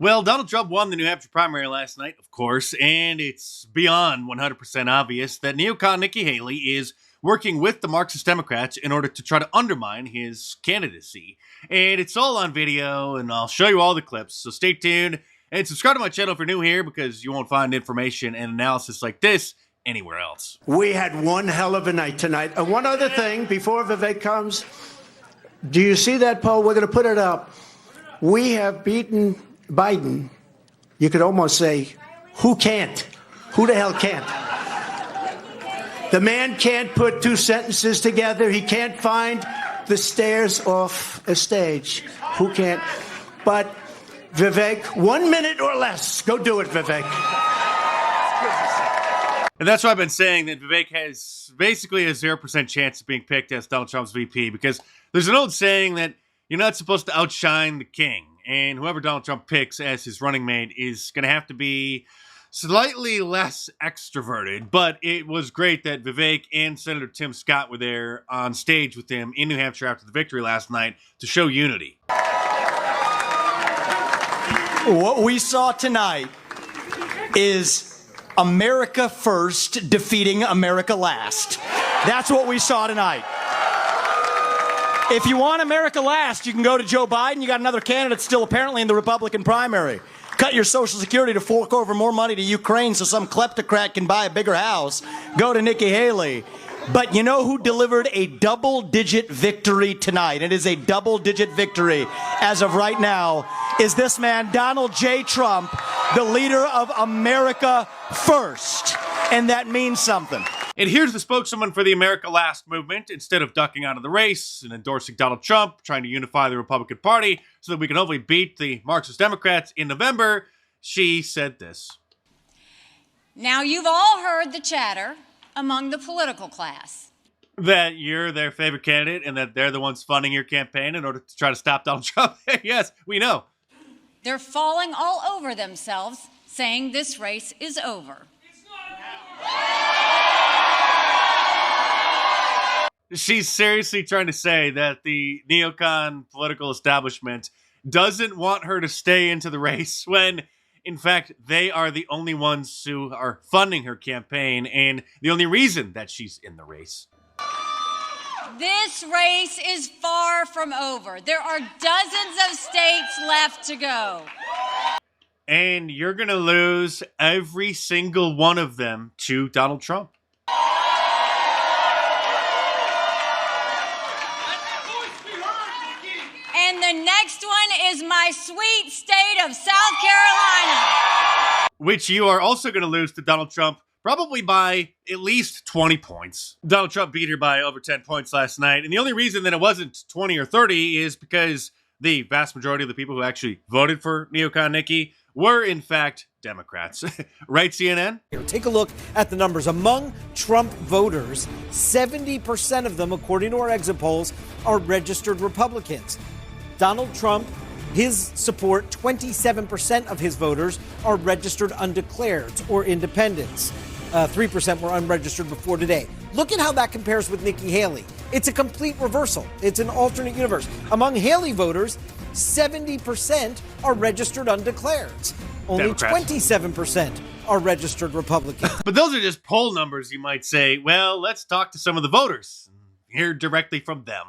Well, Donald Trump won the New Hampshire primary last night, of course, and it's beyond 100% obvious that neocon Nikki Haley is working with the Marxist Democrats in order to try to undermine his candidacy. And it's all on video, and I'll show you all the clips, so stay tuned. And subscribe to my channel if you're new here, because you won't find information and analysis like this anywhere else. We had one hell of a night tonight. And one other thing, before Vivek comes, do you see that poll? We're going to put it up. We have beaten Biden. You could almost say, who can't? Who the hell can't? The man can't put two sentences together. He can't find the stairs off a stage. Who can't? But Vivek, 1 minute or less. Go do it, Vivek. And that's why I've been saying that Vivek has basically a 0% chance of being picked as Donald Trump's VP, because there's an old saying that you're not supposed to outshine the king. And whoever Donald Trump picks as his running mate is going to have to be slightly less extroverted. But it was great that Vivek and Senator Tim Scott were there on stage with him in New Hampshire after the victory last night to show unity. What we saw tonight is America first defeating America last. That's what we saw tonight. If you want America last, you can go to Joe Biden. You got another candidate still apparently in the Republican primary. Cut your Social Security to fork over more money to Ukraine so some kleptocrat can buy a bigger house. Go to Nikki Haley. But you know who delivered a double-digit victory tonight? It is a double-digit victory as of right now. Is this man, Donald J. Trump, the leader of America First? And that means something. And here's the spokeswoman for the America Last movement. Instead of ducking out of the race and endorsing Donald Trump, trying to unify the Republican Party so that we can hopefully beat the Marxist Democrats in November, she said this. Now, you've all heard the chatter among the political class that you're their favorite candidate and that they're the ones funding your campaign in order to try to stop Donald Trump. Yes, we know. They're falling all over themselves, saying this race is over. She's seriously trying to say that the neocon political establishment doesn't want her to stay into the race when, in fact, they are the only ones who are funding her campaign and the only reason that she's in the race. This race is far from over. There are dozens of states left to go. And you're going to lose every single one of them to Donald Trump. And the next one is my sweet state of South Carolina, which you are also going to lose to Donald Trump, probably by at least 20 points. Donald Trump beat her by over 10 points last night. And the only reason that it wasn't 20 or 30 is because the vast majority of the people who actually voted for neocon Nikki were, in fact, Democrats. Right, CNN? Take a look at the numbers. Among Trump voters, 70% of them, according to our exit polls, are registered Republicans. Donald Trump, his support, 27% of his voters are registered undeclared or independents. 3% were unregistered before today. Look at how that compares with Nikki Haley. It's a complete reversal. It's an alternate universe. Among Haley voters, 70% are registered undeclared. Only Democrats. 27% are registered Republicans. But those are just poll numbers, you might say. Well, let's talk to some of the voters. Hear directly from them.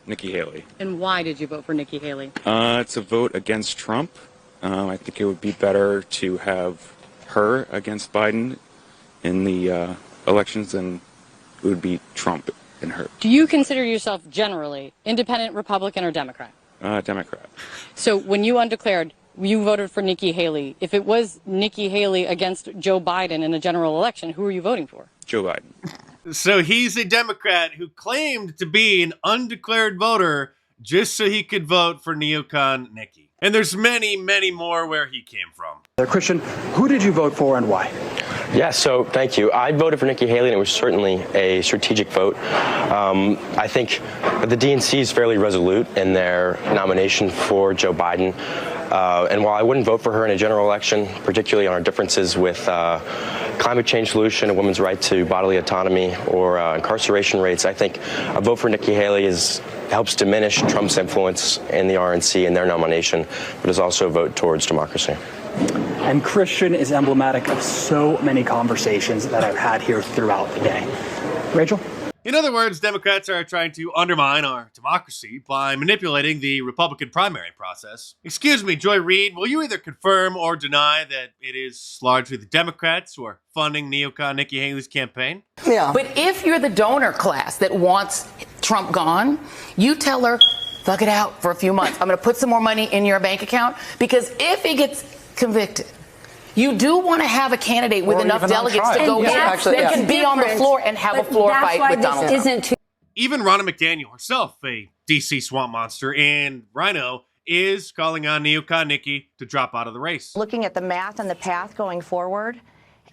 Nikki Haley. And why did you vote for Nikki Haley? It's a vote against Trump. I think it would be better to have her against Biden in the elections than it would be Trump and her. Do you consider yourself generally independent, Republican, or Democrat? Democrat. So when you undeclared, you voted for Nikki Haley. If it was Nikki Haley against Joe Biden in a general election, who are you voting for? Joe Biden. So he's a Democrat who claimed to be an undeclared voter just so he could vote for neocon Nikki. And there's many, many more where he came from. Christian, who did you vote for and why? Yeah, so thank you. I voted for Nikki Haley, and it was certainly a strategic vote. I think the DNC is fairly resolute in their nomination for Joe Biden. And while I wouldn't vote for her in a general election, particularly on our differences with climate change solution, a women's right to bodily autonomy, or incarceration rates, I think a vote for Nikki Haley is helps diminish Trump's influence in the RNC and their nomination, but is also a vote towards democracy. And Christian is emblematic of so many conversations that I've had here throughout the day. Rachel? In other words, Democrats are trying to undermine our democracy by manipulating the Republican primary process. Excuse me, Joy Reid, will you either confirm or deny that it is largely the Democrats who are funding neocon Nikki Haley's campaign? Yeah. But if you're the donor class that wants Trump gone, you tell her, thug it out for a few months. I'm going to put some more money in your bank account, because if he gets convicted, you do want to have a candidate with enough delegates to go that can be on the floor and have a floor fight with Donald Trump. Even Ronna McDaniel herself, a DC swamp monster, and Rhino is calling on neocon Nikki to drop out of the race. Looking at the math and the path going forward,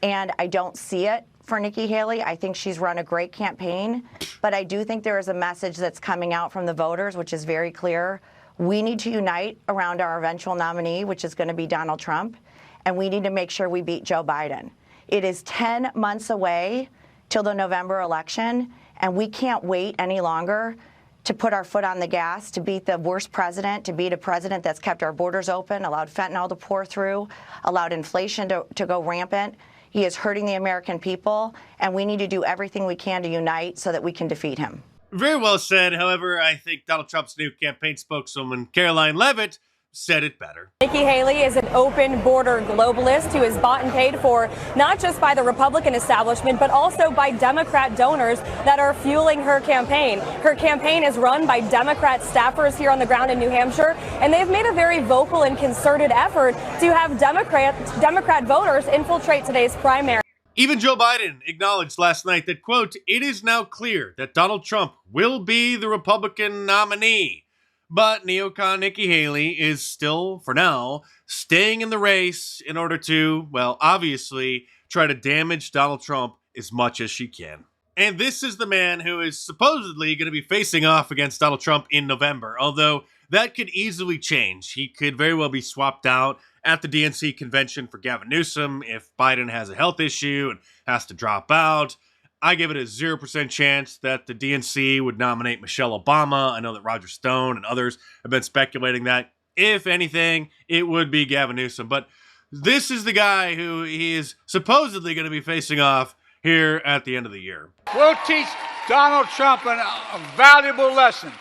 and I don't see it for Nikki Haley. I think she's run a great campaign, but I do think there is a message that's coming out from the voters, which is very clear. We need to unite around our eventual nominee, which is going to be Donald Trump. And we need to make sure we beat Joe Biden. It is 10 months away till the November election, and we can't wait any longer to put our foot on the gas, to beat the worst president, to beat a president that's kept our borders open, allowed fentanyl to pour through, allowed inflation to go rampant. He is hurting the American people, and we need to do everything we can to unite so that we can defeat him. Very well said. However, I think Donald Trump's new campaign spokeswoman, Caroline Leavitt, said it better. Nikki Haley is an open border globalist who is bought and paid for not just by the Republican establishment, but also by Democrat donors that are fueling her campaign. Her campaign is run by Democrat staffers here on the ground in New Hampshire, and they've made a very vocal and concerted effort to have Democrat voters infiltrate today's primary. Even Joe Biden acknowledged last night that, quote, it is now clear that Donald Trump will be the Republican nominee. But neocon Nikki Haley is still, for now, staying in the race in order to, well, obviously, try to damage Donald Trump as much as she can. And this is the man who is supposedly going to be facing off against Donald Trump in November, although that could easily change. He could very well be swapped out at the DNC convention for Gavin Newsom if Biden has a health issue and has to drop out. I give it a 0% chance that the DNC would nominate Michelle Obama. I know that Roger Stone and others have been speculating that. If anything, it would be Gavin Newsom. But this is the guy who he is supposedly going to be facing off here at the end of the year. We'll teach Donald Trump a valuable lesson.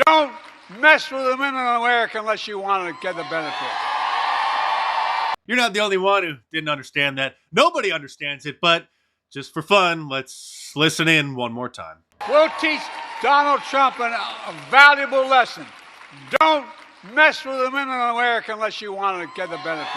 Don't mess with the women in America unless you want to get the benefit. You're not the only one who didn't understand that. Nobody understands it, but just for fun, let's listen in one more time. We'll teach Donald Trump a valuable lesson. Don't mess with the women in America unless you want to get the benefit.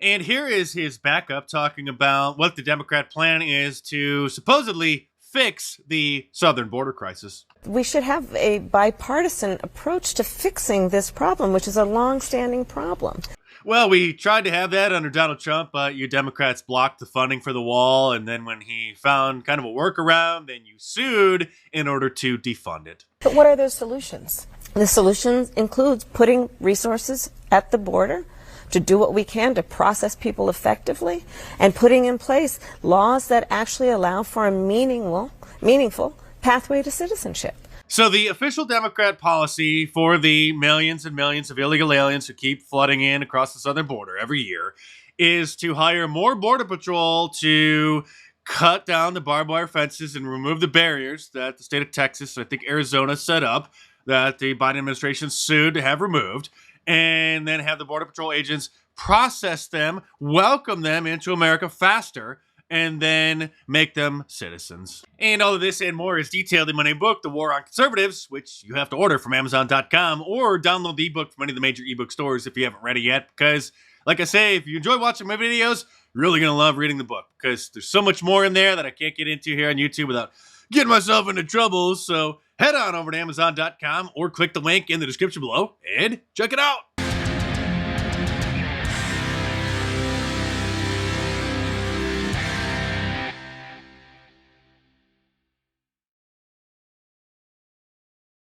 And here is his backup talking about what the Democrat plan is to supposedly fix the southern border crisis. We should have a bipartisan approach to fixing this problem, which is a long-standing problem. Well, we tried to have that under Donald Trump, but you Democrats blocked the funding for the wall, and then when he found kind of a workaround, then you sued in order to defund it. But what are those solutions? The solutions includes putting resources at the border to do what we can to process people effectively, and putting in place laws that actually allow for a meaningful pathway to citizenship. So the official Democrat policy for the millions and millions of illegal aliens who keep flooding in across the southern border every year is to hire more Border Patrol to cut down the barbed wire fences and remove the barriers that the state of Texas, I think Arizona, set up that the Biden administration sued to have removed, and then have the Border Patrol agents process them, welcome them into America faster, and then make them citizens. And all of this and more is detailed in my new book, The War on Conservatives, which you have to order from Amazon.com or download the ebook from any of the major ebook stores if you haven't read it yet. Because, like I say, if you enjoy watching my videos, you're really going to love reading the book. Because there's so much more in there that I can't get into here on YouTube without getting myself into trouble. So head on over to Amazon.com or click the link in the description below and check it out.